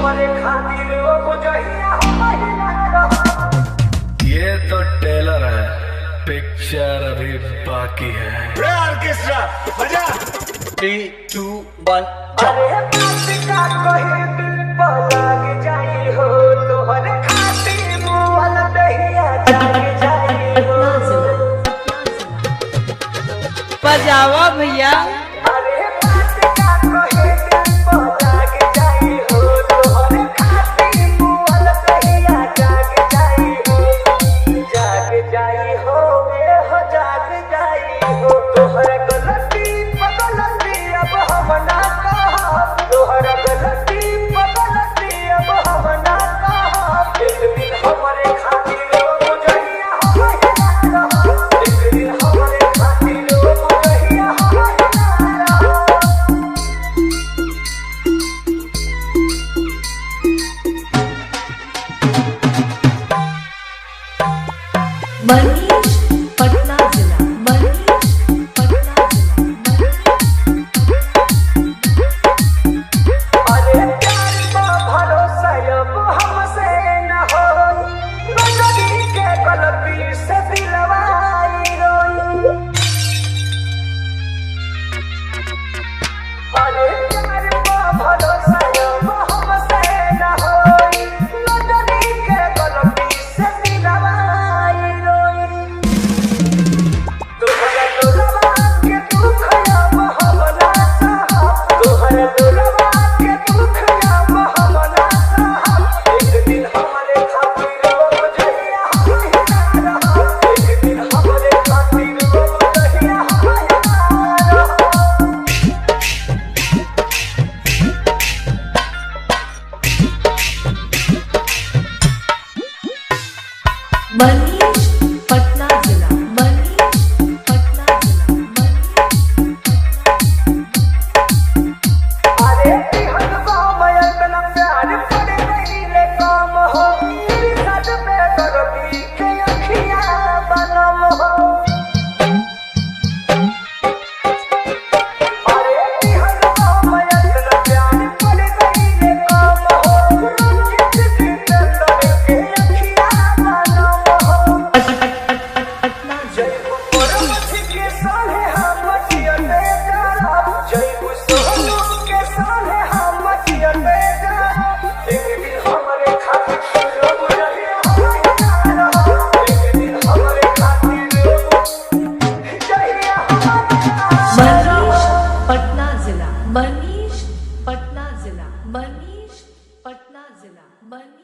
हमारे खातिर वो जहिया महिला ये तो टेलर है, पिक्चर अभी बाकी है। ऑर्केस्ट्रा बजा 3 2 1 अरे बात का कहे दिल पर लाग जाई हो तोहरे खातिर मुअल दहिया जाग जाई हो बजावा भैया। अरे बात का कहे दिल पर लाग जाई हो तोहरे खातिर मुअल दहिया जाग जाई हो ये हो जाग जाई हो तोहरा गलती बगलती अब हम ना कहब तोहरा गलती बगलती अब हम ना कहब एक दिन हमारे खातिर वो जहिया महिला एक दिन हमारे खातिर वो जहिया महिला मनीष पटना जिला मनीष पटना जिला अरे प्यार का भरोसा अब हमसे न हो नजरी के गलती से दिलवाई रोई अरे प्यार का भरोसा अब हमसे न हो नजरी के गलती से दिलवाई रोई तोहरा दुलवा के दुख अब हम ना सहब तोहरा दुलवा के दुख अब हम ना सहब एक दिन हमारे खातिर वो जहिया महिला एक दिन हमारे खातिर वो जहिया महिला मनीष पटना जिला मनीष पटना अरे तिहर गाँव में इतना प्यार पड़े नहीं ले काम हो तेरी सद पे दर्दी के अखियाँ बनम हो अरे तिहर गाँव में इतना प्यार पड़े नहीं ले काम हो रंजित जितेंद्र के अखियाँ बनम हो पटना जय परमथी के साले हम जियते जाब जय सोनू के साले हम जियते जाब एक दिन हमारे खातिर रोब जहिया महिला एक दिन हमारे खातिर रोब जहिया महिला मनीष पटना जिला मनीष पटना जिला मनीष पटना जिला मनीष